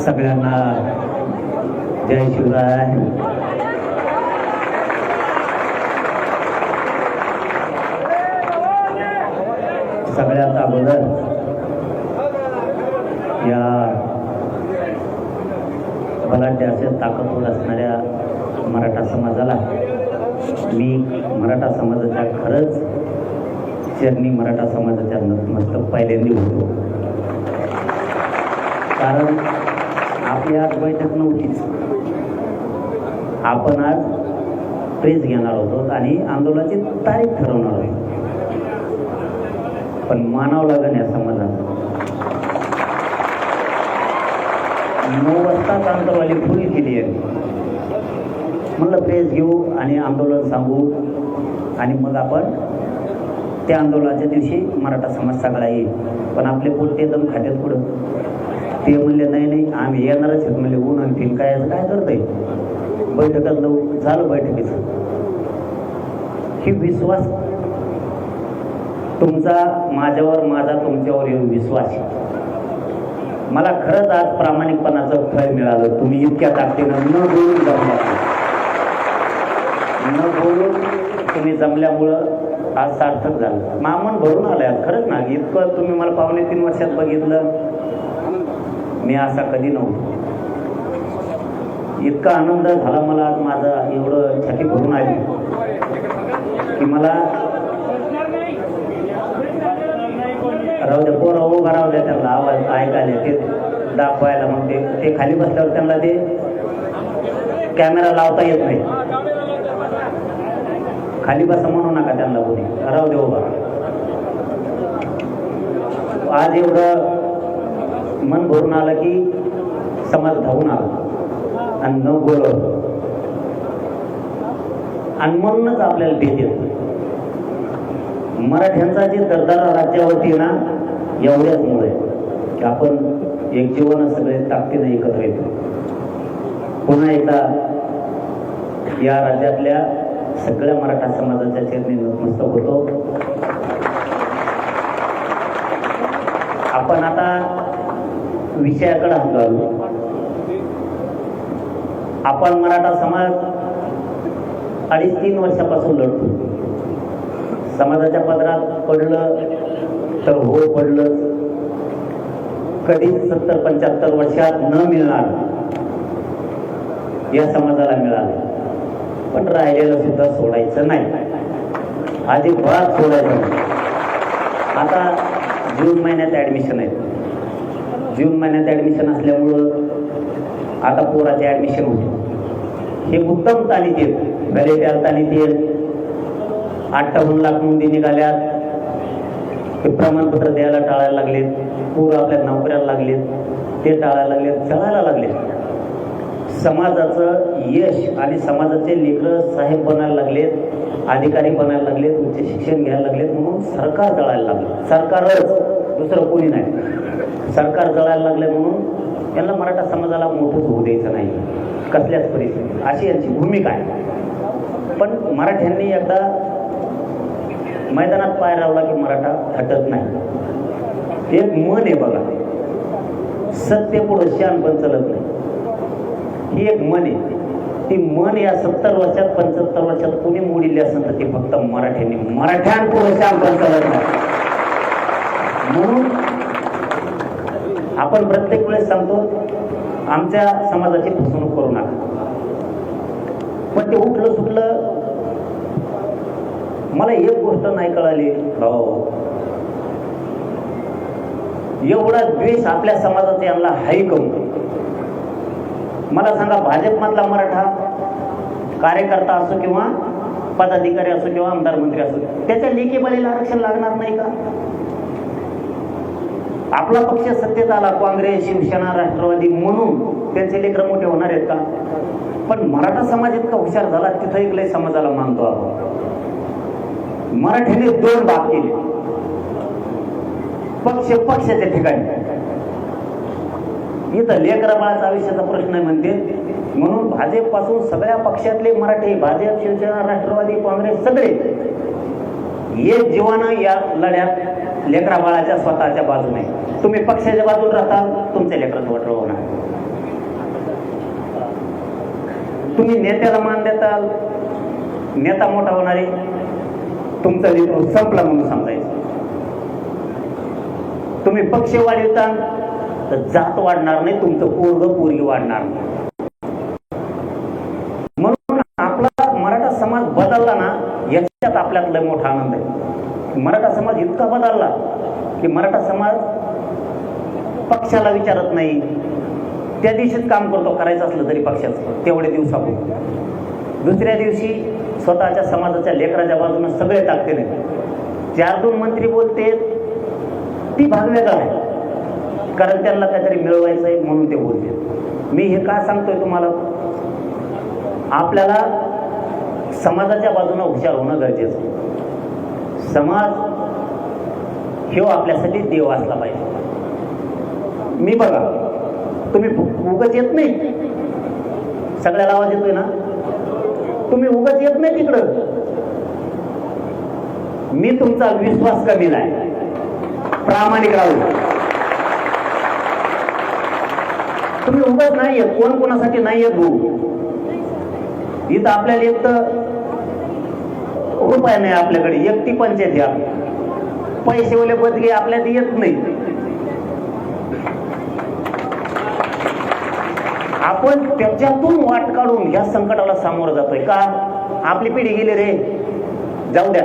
सगळ्यांना जय शिवराय. सगळ्यात अगोदर या बलाढ्य असे ताकदवर असणाऱ्या मराठा समाजाला मी मराठा समाजाच्या खरंच चरणी मराठा समाजाच्या नतमस्तक पहिल्यांदा होतो. कारण आपली आज बैठक नव्हतीच. आपण आज प्रेस घेणार होतो आणि आंदोलनाची तारीख ठरवणार आहे. पण मानावं लागेल या समाजाला. 9 वाजताच आंदोलनाची पूर्वी केली आहे. म्हणलं प्रेस घेऊ आणि आंदोलन सांगू आणि मग आपण त्या आंदोलनाच्या दिवशी मराठा समाज सगळा येईल. पण आपले पोट ते दम खात्यात पुढं ते म्हणले नाही आम्ही येणारच आहेत. म्हणले ऊन आणखीन काय करत आहे बैठकात झालं बैठकीचं. ही विश्वास तुमचा माझ्यावर माझा तुमच्यावर येऊन विश्वास आहे. मला खरंच आज प्रामाणिकपणाचं फळ मिळालं. तुम्ही इतक्या ताकदीनं न बोलून तुम्ही जमल्यामुळं आज सार्थक झालं. मामन भरून आलाय खरंच ना. इतकं तुम्ही मला 2.5-3 वर्षात बघितलं मी असा कधी नव्हतो. इतका आनंद झाला मला आज. माझा एवढं छाती भरून आली की मला राहू द्या पोरं उभा राहू द्या. त्यांना आवाज ऐकायला ते दाखवायला मग ते खाली बसल्यावर त्यांना ते कॅमेरा लावता येत नाही. खाली बसा म्हणू नका त्यांना कोणी. राहू दे उभा. आज एवढं मन भरून आलं की समाज धावून आला आणि न बोलवलं. आणि म्हणूनच आपल्याला भीती येत. मराठ्यांचा जे दरदरा राज्यावरती ना एवढ्याच मुळे की आपण एक जीवन सगळे ताकदीने एकत्र येतो. पुन्हा एकदा या राज्यातल्या सगळ्या मराठा समाजाच्या चरणी नतमस्तक होतो. आपण आता विषयाकडे हात घालू. आपण मराठा समाज 2.5-3 वर्षापासून लढतो. समाजाच्या पदरात पडलं तर हो पडलं. कधीच 70-75 वर्षात न मिळणार या समाजाला मिळालं. पण राहिलेलं सुद्धा सोडायचं नाही. अजिबात सोडायचं नाही. आता जून महिन्यात ॲडमिशन आहे. जून महिन्यात ॲडमिशन असल्यामुळं आता पोराचे ॲडमिशन होते. हे उत्तम तालीत येत गलेट्याला तालीत येत. 58 लाख नोंदी निघाल्यात. ते प्रमाणपत्र द्यायला टाळायला लागलेत. पोरं आपल्या नोकऱ्याला लागलेत. ते टाळायला लागलेत. चढायला लागलेत. समाजाचं यश आणि समाजाचे लेकरं साहेब बनायला लागलेत. अधिकारी बनायला लागलेत. उच्च शिक्षण घ्यायला लागलेत. म्हणून सरकार जळायला लागलं. सरकारच दुसरं कोणी नाही. सरकार जळायला लागले म्हणून यांना मराठा समाजाला मोठंच होऊ द्यायचं नाही कसल्याच परिस्थितीत. अशी यांची भूमिका आहे. पण मराठ्यांनी एकदा मैदानात पाय लावला की मराठा हटत नाही. एक मन आहे बघा. सत्य पुढं शान पण चलत नाही. ही एक मन आहे. ती मन या 70 वर्षात 75 वर्षात कोणी मोडली असेल तर ते फक्त मराठ्यांनी. मराठ्यांपुढं शान पण चलत नाही. म्हणून आपण प्रत्येक वेळेस सांगतो आमच्या समाजाची फसवणूक करू नका. पण ते उठलं सुटलं. मला एक गोष्ट नाही कळाली भाऊ. एवढा द्वेष आपल्या समाजाचा यांना हाय करून. मला सांगा भाजपमधला मराठा कार्यकर्ता असो किंवा पदाधिकारी असो किंवा आमदार मंत्री असो त्याच्या लेखी बलीला आरक्षण लागणार नाही का? आपला पक्ष सत्तेत आला काँग्रेस शिवसेना राष्ट्रवादी म्हणून त्यांचे लेकरं मोठे होणार आहेत का? पण मराठा समाज इतका हुशार झाला तिथं एक लय समाजाला मानतो आपण. मराठीने 2 भाग केले. पक्षाच्या ठिकाणी. इथं लेकरा बाळाचा आयुष्याचा प्रश्न आहे म्हणते. म्हणून भाजप पासून सगळ्या पक्षातले मराठी भाजप शिवसेना राष्ट्रवादी काँग्रेस सगळे एक जीवानं या लढ्यात लेकरा बाळाच्या स्वतःच्या बाजूने. तुम्ही पक्षाच्या बाजूने राहता तुमचे लेकरं वाटलं होणार. तुम्ही नेत्याला मान देताल, नेता मोठा होणारे तुमचं नेतृत्व संपला म्हणून समजायचं. तुम्ही पक्ष वाढवता तर जात वाढणार नाही, तुमचं पोरग पोरगी वाढणार नाही. म्हणून आपला मराठा समाज बदलला ना, याच्यात आपल्यात लय मोठा आनंद आहे. मराठा समाज इतका बदलला की मराठा समाज पक्षाला विचारत नाही, त्या दिवशीच काम करतो, करायचं असलं तरी पक्षाचं तेवढे दिवसापूर्वी. दुसऱ्या दिवशी स्वतःच्या समाजाच्या लेकराच्या बाजूने सगळे टाकते नाही. 4-2 मंत्री बोलते ती भाग वेगळा आहे, कारण त्यांना काहीतरी मिळवायचं आहे म्हणून ते बोलते. मी हे का सांगतोय तुम्हाला, आपल्याला समाजाच्या बाजूने हुशार होणं गरजेचं. समाज हे आपल्यासाठी देव असला पाहिजे. मी बघा, तुम्ही उगाच येत नाही, सगळ्याला आवाज येतोय ना, तुम्ही उगाच येत नाही तिकडं. मी तुमचा विश्वास कमी नाही, प्रामाणिक राहू. तुम्ही उगाच नाही येत, कोण कोणासाठी नाही येत भाऊ. इथं आपल्याला एक तर रुपया नाही आपल्याकडे, एकटी पंचायत या पैसे ओले बदगे आपल्याला येत नाही. आपण त्याच्यातून वाट काढून या संकटाला सामोरं जातोय का. आपली पिढी गेली रे, जाऊ द्या,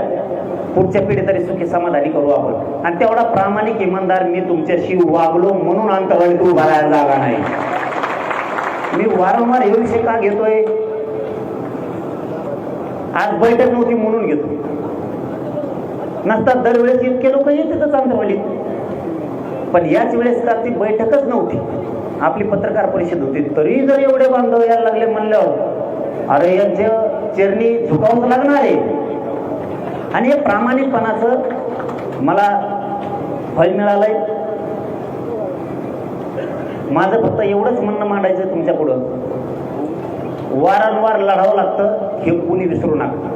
पुढच्या पिढी तरी सुखी समाधानी करू आपण. आणि तेवढा प्रामाणिक इमानदार मी तुमच्याशी वागलो म्हणून अंतराळी तू भरायला जागा नाही. मी वारंवार हे विषय का घेतोय, आज बैठक नव्हती म्हणून घेतो, नसतात दरवेळेस इतके लोक येतातच अंतराळी. पण याच वेळेस का ती बैठकच नव्हती, आपली पत्रकार परिषद होती, तरी जर एवढे बांधव यायला लागले म्हणल्यावर अरे यांच्या चरणी झुकावंच लागणार आहे. आणि हे प्रामाणिकपणाचं मला फळ मिळालंय. माझं फक्त एवढंच म्हणणं मांडायचं तुमच्या पुढं, वारंवार लढावं लागतं हे कुणी विसरू नका.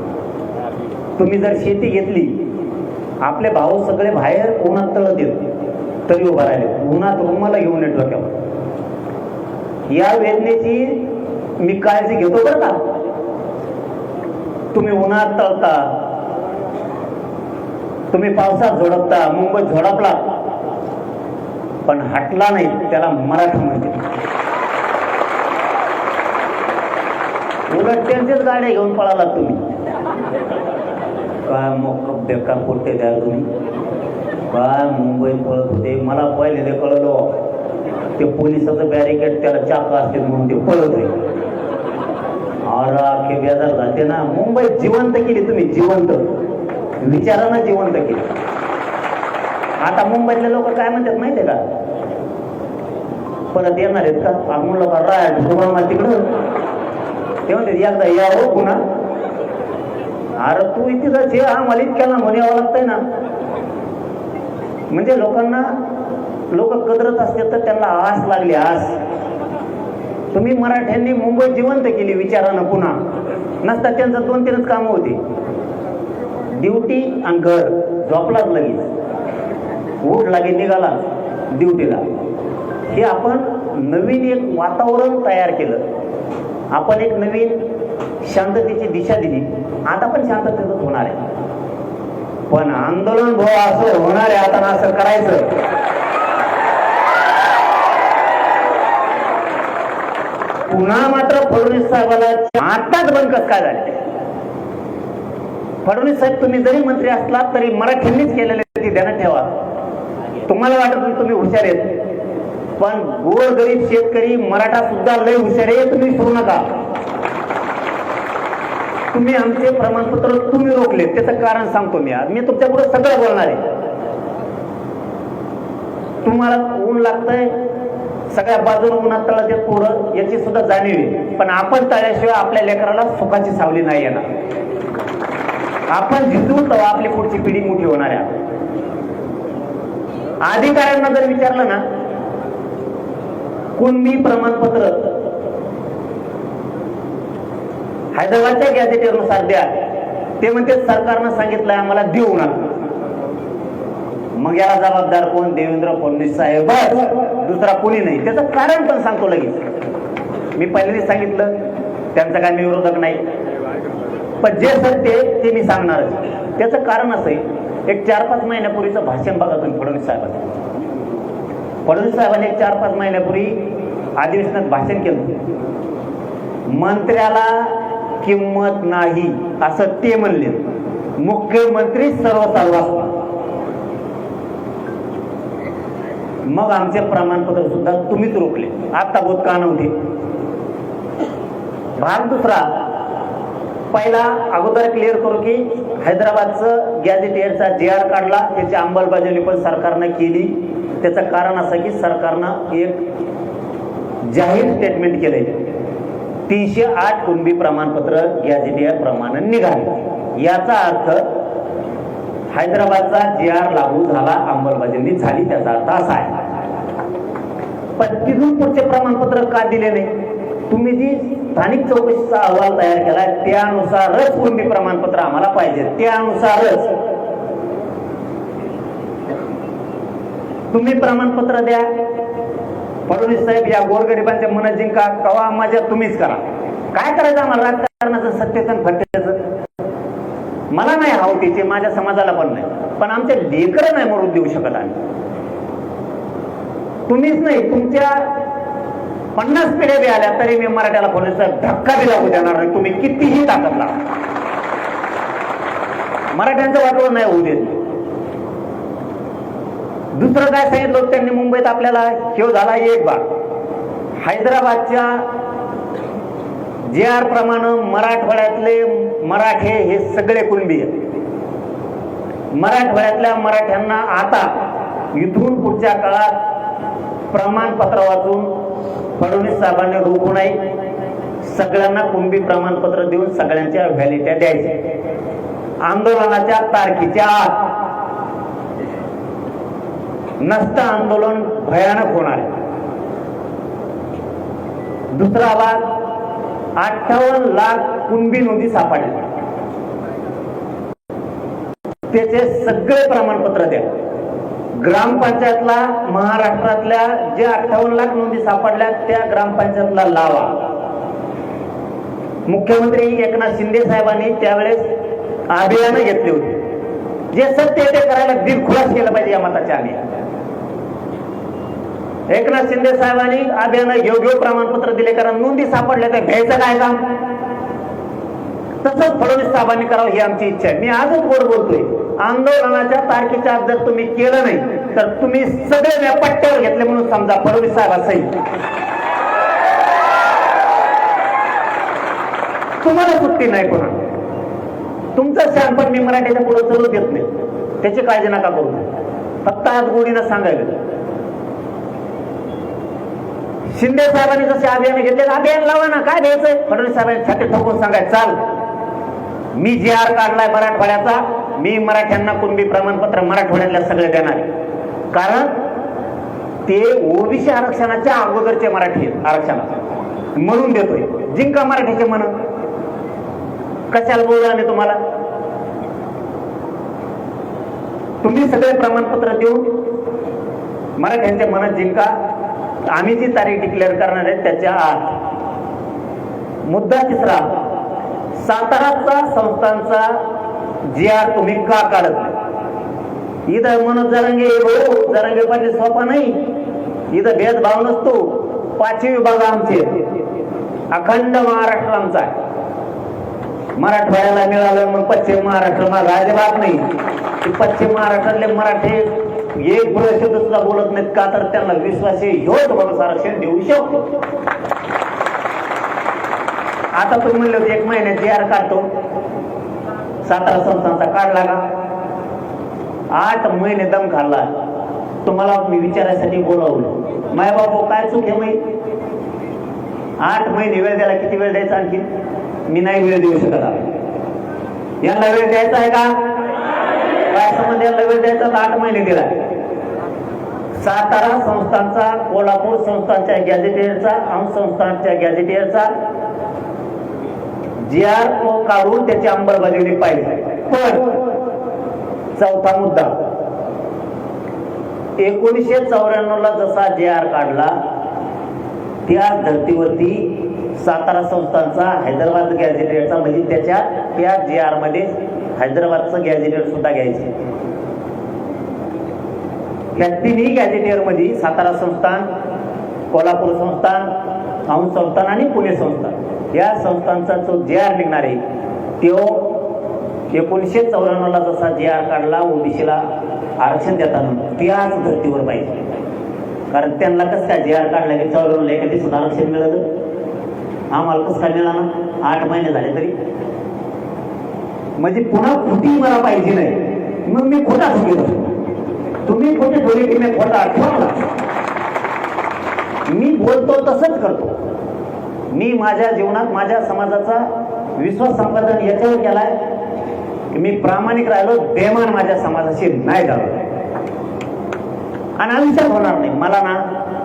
तुम्ही जर शेती घेतली, आपले भाऊ सगळे बाहेर उन्हात तळत येत तरी उभा राहिले, उन्हात रुमाला घेऊन येत डोक्यावर. या वेदनेची मी काळजी घेतो बरं का. तुम्ही उन्हात तळता, तुम्ही पावसात झोडपता, मुंबईत झोडपला पण हटला नाही, त्याला मराठा म्हणते. उलट त्यांचेच गाड्या घेऊन पळाला तुम्ही. काय मोकळं बेकार पोटे द्या तुम्ही, काय मुंबईत पळत होते. मला पहिले ते कळलं, ते पोलिसाचं बॅरिकेड त्याला चाक असते म्हणून ते पळत होते. अरे बेजार जाते ना. मुंबईत जिवंत केली तुम्ही, जिवंत विचारानं जिवंत केली. आता मुंबईतले लोक काय म्हणतात माहितीये का, परत येणार आहेत का आपण लोक राय तिकडं, ते म्हणतात एकदा या हो पुन्हा. अरे तू इथे जे आम्हाला इतक्याला म्हणून यावं लागतंय ना. म्हणजे लोकांना लोक कदरत असते तर त्यांना आस लागली, आस. तुम्ही मराठ्यांनी मुंबई जिवंत केली विचारानं पुन्हा. नसता त्यांचं 2-3च कामं होती, ड्युटी आणि घर. झोपलाच लगेच, उठ लागे निघाला ड्युटीला. हे आपण नवीन एक वातावरण तयार केलं, आपण एक नवीन शांततेची दिशा दिली. आता पण शांततेतच होणार आहे, पण आंदोलन भाऊ असं होणार आहे आता, असं करायचं. पुन्हा मात्र फडणवीस साहेबाला आताच बंद कसं काय झाले. फडणवीस साहेब तुम्ही जरी मंत्री असलात तरी मराठ्यांनीच केलेले ते ध्यानात ठेवा. तुम्हाला वाटत तुम्ही हुशार आहेत, पण गोर गरीब शेतकरी मराठा सुद्धा लय हुशार आहे, तुम्ही विसरू नका. तुम्ही आमचे प्रमाणपत्र तुम्ही रोखले, त्याचं कारण सांगतो मी. आज मी तुमच्या पुढे सगळं बोलणार आहे. तुम्हाला ऊन लागतंय, सगळ्या बाजूला उन्हात तळत येत पोरं, याची सुद्धा जाणीव आहे. पण आपण तळल्याशिवाय आपल्या लेकराला सुखाची सावली नाही येणार. आपण जिंकून तेव्हा आपली पुढची पिढी मोठी होणार आहे. अधिकाऱ्यांना जर विचारलं ना, कुणबी प्रमाणपत्र हैदराबादच्या गॅझेटेनुसार द्या, ते म्हणते सरकारनं सांगितलंय आम्हाला देऊ नका. मग याला जबाबदार कोण? देवेंद्र फडणवीस साहेब, दुसरा कोणी नाही. त्याचं कारण पण सांगतो लगेच. मी पहिल्यांदा सांगितलं त्यांचा काय मी विरोधक नाही, पण जे सत्य ते मी सांगणारच. त्याचं कारण असं आहे, एक 4-5 महिन्यापूर्वीचं भाषण बघा तुम्ही फडणवीस साहेबांनी एक 4-5 महिन्यापूर्वी अधिवेशनात भाषण केलं. मंत्र्याला किंमत नाही असं ते म्हणले. मुख्यमंत्री सर्वसार्वा. मग आमचे प्रमाणपत्र सुद्धा तुम्हीच रोखले. आता बोध का नव्हते. भाग दुसरा, पहिला अगोदर क्लिअर करू की हैदराबादचं गॅझेटियरचा JR काढला, त्याची अंमलबजावणी पण सरकारनं केली. त्याचं कारण असं की सरकारनं एक जाहीर स्टेटमेंट केलंय, 308 कुणबी प्रमाणपत्र गॅझेटियर प्रमाणे निघाले. याचा अर्थ हैदराबादचा JR लागू झाला, अंमलबजावणी झाली, त्याचा अर्थ असा आहे. पण तिथून पुढचे प्रमाणपत्र का दिले नाही? तुम्ही जी स्थानिक चौकशीचा अहवाल तयार केला त्यानुसारच कुणबी प्रमाणपत्र आम्हाला पाहिजे, त्यानुसारच तुम्ही प्रमाणपत्र द्या. फडणवीस साहेब या गोरगरिबांच्या मन जिंका, कवा मजा तुम्हीच करा. काय करायचं आम्हाला राजकारणाचं, सत्तेचं फट्ट्याचं? मला नाही हवं तिचे, माझ्या समाजाला पण नाही, पण आमच्या लेकरं नाही मरू देऊ शकत आम्ही. तुम्हीच नाही, तुमच्या 50 पिढ्या बी आल्या तरी मी मराठ्याला फडणवीस साहेब धक्का बी लागू देणार नाही. तुम्ही कितीही ताकद लावा, मराठ्यांचं वाटवं नाही होऊ देत. दुसरं काय सांगितलं त्यांनी मुंबईत आपल्याला, शेव झाला एक बार. हैदराबादच्या JR प्रमाणे मराठवाड्यातले मराठे हे सगळे कुणबी आहेत. मराठवाड्यातल्या मराठ्यांना आता इथून पुढच्या काळात प्रमाणपत्र वाचून फडणवीस साहेबांनी रोखू नये. सगळ्यांना कुणबी प्रमाणपत्र देऊन सगळ्यांच्या व्हॅलिट्या द्यायच्या. आंदोलनाच्या तारखेच्या आत नसतं आंदोलन भयानक होणार आहे. दुसरा भाग, 58 लाख कुणबी नोंदी सापडल्या, त्याचे सगळे प्रमाणपत्र द्या. ग्रामपंचायतला महाराष्ट्रातल्या जे 58 लाख नोंदी सापडल्या त्या ग्रामपंचायतला लावा. मुख्यमंत्री एकनाथ शिंदे साहेबांनी त्यावेळेस अभियान घेतले होते. जे सत्य ते करायला दिलखुलास केलं पाहिजे या मताच्या आम्ही. एकनाथ शिंदे साहेबांनी अभियान घेऊ प्रमाणपत्र दिले, कारण नोंदी सापडल्या तर घ्यायचं काय काम? तसंच फडणवीस साहेबांनी करावं ही आमची इच्छा आहे. मी आजच वर बोलतोय, आंदोलनाच्या तारखेच्या आज जर तुम्ही केलं नाही तर तुम्ही सगळे पट्ट्यावर घेतले म्हणून समजा. फडणवीस साहेबांसही तुम्हाला सुट्टी नाही. कोणा तुमचं शहाणपण मी मराठीच्या पुढे चालू देत नाही, त्याची काळजी नका करू. फक्त आज गोडीनं सांगायला, शिंदे साहेबांनी जसे अभियान घेतले, अभियान लावा ना, काय द्यायचंय? फडणवीस साहेबांनी छाती ठोकून सांगायचं, चाल मी JR काढलाय मराठवाड्याचा, मी मराठ्यांना कुणबी प्रमाणपत्र मराठवाड्यातल्या सगळे देणार. कारण ते OBC आरक्षणाच्या अगोदरचे मराठी आरक्षणाचे म्हणून देतोय. जिंका मराठीचे म्हण, कशाला बोलला मी तुम्हाला? तुम्ही सगळे प्रमाणपत्र देऊन मराठ्यांच्या मनात जिंका. आम्ही जी तारीख डिक्लेअर करणार आहे त्याच्या आत. मुद्दा तिसरा, साताराचा संस्थांचा JR तुम्ही का काढत नाही? इथं मनोज जरांगे जरांगे पाटील सोपा नाही, इथं भेदभाव नसतो. 5 विभाग आमचे, अखंड महाराष्ट्र आमचा आहे. मराठवाड्याला मिळालं मग पश्चिम महाराष्ट्र माझा अजिबात नाही. पश्चिम महाराष्ट्रातले मराठी एक शब्द सुद्धा बोलत नाहीत, का तर त्यांना विश्वास ह्योच भरोसा आरक्षण देऊ शकतो. आता तुम्ही म्हणले होते 1 महिन्यात JR काढतो, सातारा संस्थांचा काढला का? 8 महिने दम खाल्ला. तुम्हाला मी विचारायसाठी बोलावलं, माय बाबू काय चूक आहे माहिती? 8 महिने वेळ द्यायला किती वेळ द्यायचा? आणखी मी नाही वेळ देऊ शकत. यांना वेळ द्यायचा आहे का? काय संबंध? यांना वेळ द्यायचा तर 8 महिने दिला. सातारा संस्थांचा, कोल्हापूर संस्थांच्या गॅझेटियरचा, अंश संस्थांच्या गॅझेटियरचा JR काढून त्याची अंमलबजावणी पाहिजे. पण चौथा मुद्दा, 1994 ला जसा JR काढला त्या धर्तीवरती सातारा संस्थानचा हैदराबाद गॅझेटेडचा, म्हणजे त्याच्या त्या JR मध्ये हैदराबादचं गॅझेटेड सुद्धा घ्यायचे. या तिन्ही गॅझेटेड मध्ये सातारा संस्थान, कोल्हापूर संस्थान, औंध संस्थान आणि पुणे संस्थान या संस्थांचा जो JR निघणार आहे तो 1994 ला जसा JR काढला ओबीसीला आरक्षण देताना त्याच धर्तीवर पाहिजे. कारण त्यांना कसं काय JR काढला की 94 एखादी सुद्धा आरक्षण मिळालं, आम्हाला कसं काय मिळालं? 8 महिने झाले तरी. म्हणजे पुन्हा खोटी मला पाहिजे नाही, मग मी खोटा ठोकेल. तुम्ही खोटे ठोले की मी खोटा ठोकला. मी बोलतो तसंच करतो. मी माझ्या जीवनात माझ्या समाजाचा विश्वास संपादन याच्यावर केलाय की मी प्रामाणिक राहिलो, बेमान माझ्या समाजाशी नाही झालो आणि आयुष्यात होणार नाही. मला ना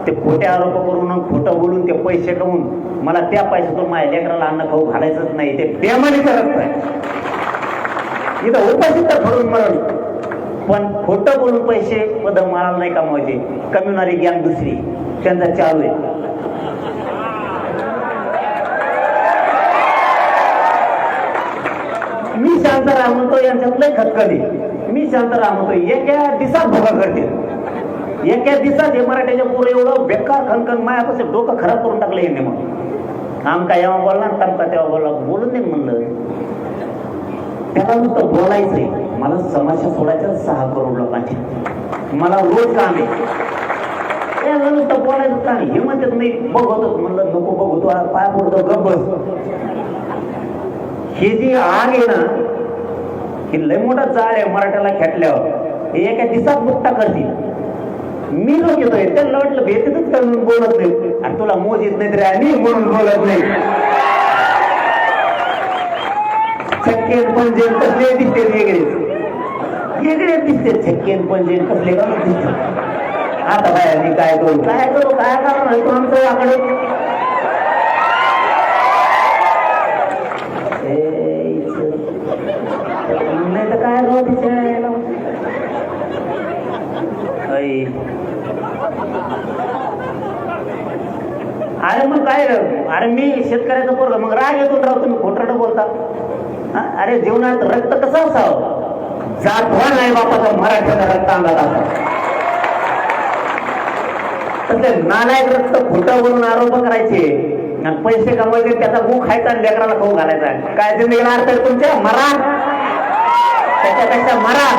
ते खोटे आरोप करून खोटं बोलून ते पैसे कमवून मला त्या पैशातून माझ्या लेकराला अन्न खाऊ घालायचंच नाही. ते बेमानी करत नाही. इथं उपाशी तर ठरून मरण, पण खोटं बोलून पैसे पद मला नाही कमवायचे. कमवणारी गॅंग दुसरी त्यांचा चालू आहे. मी शांत राह म्हणतो, यांच्यातलं खतखली. मी शांत राह म्हणतो, एका दिवसात भोगा करते. एका दिवसात हे मराठ्याच्या पोरं एवढं बेकार खनखन मायापासून डोकं खराब करून टाकलं यांनी. मग आमका जेव्हा बोलला तमका तेव्हा बोलला, बोलून दे म्हणलं. त्याला नुसतं बोलायचंय. मला समस्या सोडायच्या 6 करोड लोकांची. मला रोज काम आहे. याला नुसतं बोलायचं काम. हे म्हणतात नाही बघतो, म्हणलं नको बघतो, पाय पडतो, गप बस. ही जी आग आहे ना, ही लय मोठा जाळ आहे मराठ्याला खेटल्यावर. हे एका दिवसात मुक्ता करते. मी लोक येतोय त्यांना वाटलं भेटतच करून बोलत नाही, आणि तुला मोज येत नाही तरी आणि म्हणून बोलत नाही. छक्केन पंजे कसले दिसते, वेगळे दिसते. छक्केन पंजे कसले का दिसते. आता बाय मी काय करू काय करणार आमचं आकडे. नाही तर काय अरे मग काय, अरे मी शेतकऱ्याचं पोरग, मग राग येतो राव तुम्ही खोटं बोलता. अरे जीवनात रक्त कसं असावं? जातवा नाही बापाचा मराठ्याचा रक्त अंगात असा. तसे नालायक रक्त खोटं बोलून आरोप करायचे आणि पैसे कमवायचे, त्याचा गू खायचा आणि लेकराला खाऊ घालायचा. काय जिंदगीला अर्थ आहे तुमच्या? मरा, त्याच्यापेक्षा मरा.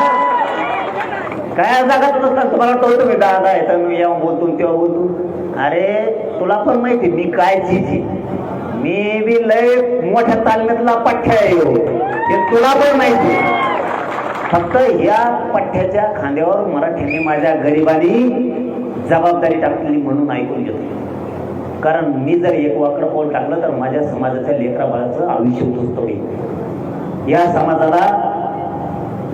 काय जागाच नसतात तुम्हाला टोळतो मी. दादा येतं मी जेव्हा बोलतो तेव्हा बोलतो. अरे तुला पण माहिती मी काय चीज. मी बी लय मोठ्या तालमीतला पठ्ठ्या आहे, हे तुला पण माहिती. फक्त या पठ्ठ्याच्या खांद्यावर मराठ्यांनी माझ्या गरिबांनी जबाबदारी टाकली म्हणून ऐकून घेतो. कारण मी जर एक वाकडं पाऊल टाकलं तर माझ्या समाजाच्या लेकरा बाळाचं आयुष्य उद्ध्वस्त होईल. या समाजाला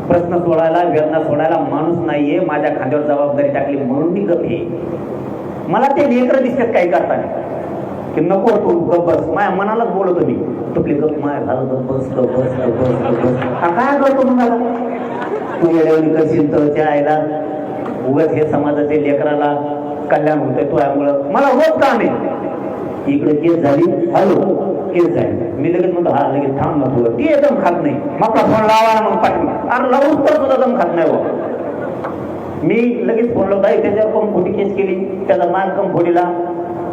प्रश्न सोडायला, वेदना सोडायला माणूस नाहीये. माझ्या खांद्यावर जबाबदारी टाकली म्हणून मी गप आहे. मला ते लेकरं दिसतात काही करताना की नको तू गप बस. माझ्या मनालाच बोलतो मी, तुपली गप माय झालं गप बस गप बस गप बस गप बस. काय करतो मग तू येड्यावरी करशील तर त्या आईला उगाच हे समाजाच्या लेकराला कल्याण होतंय तुझ्यामुळं. मला रोज काम आहे. इकडे केस झाली, हॅलो केस झाली, मी लगेच म्हणतो हा लगेच थांब ना तुला. ती एकदम खात नाही. मग फोन लावा ना, मग पाठवून. अरे लावून तर सुद्धा दम खात नाही. मी लगेच फोन लावता त्याच्यावर कम खोटी केस केली, त्याचा मान कम फोडीला,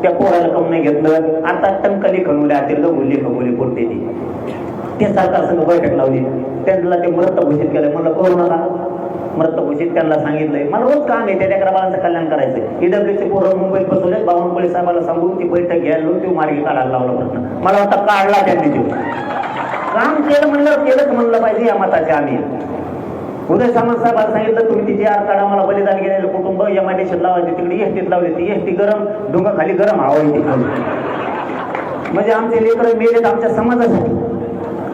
त्या पोराला कम नाही घेतलं. आता टंकली खणवल्या, ते लगोली खगोली फोडते ती. ते सरकार संघ बैठक लावली, त्यांना ते मृत घोषित केलं. म्हणलं करू नका मृत घोषित. त्यांना सांगितलंय मला रोज काम आहे त्या लेकरा बाळांचं कल्याण करायचं. ईडब्ल्यूचे पोरं मुंबईत बसवले, बावनकुळे साहेबाला सांगून ती बैठक घ्यायला तो मार्गी काढायला लावला प्रश्न. मला वाटतं काढला त्यांनी तो. काम केलं म्हणलं केलंच म्हणलं पाहिजे या मताचे आम्ही. उदय सामंत साहेबांना सांगितलं तुम्ही ती JR काढा, मला बलिदान गेलेलं कुटुंब MIDCत लावायची, तिकडे एसटीत लावली. ती एसटी गरम, डोंगा खाली गरम हवा येते खाली. म्हणजे आमचे लेकरं मेलेत आमच्या समाजासाठी.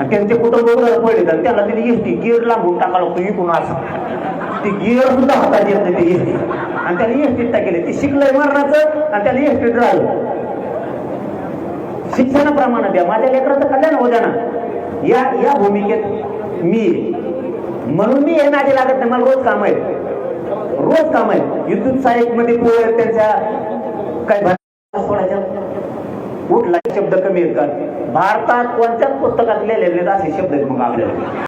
त्यांचे कुटुंब पडले तर त्याला तिने एसटी गिअर लांबून टाकायला लागतो इकून असं. ती गिअर सुद्धा हातात येत नाही ते एसटी, आणि त्याला एसटीत टाकेले. ती शिकलंय मरणाचं आणि त्याला एसटीत राहिलं. शिक्षणाप्रमाणे द्या, माझ्या लेकराचं कल्याण हो द्या ना. या भूमिकेत मी म्हणून मी हे नादी लागत नाही. मला रोज काम आहे, रोज काम आहे. विद्युत सहाय्यक मध्ये पोर त्यांच्या काय सोडायच्या उठला शब्द कमी आहेत का? भारतात कोणत्याच पुस्तकात लिहिलेले नाहीत असे शब्द आहेत मग आपल्याला.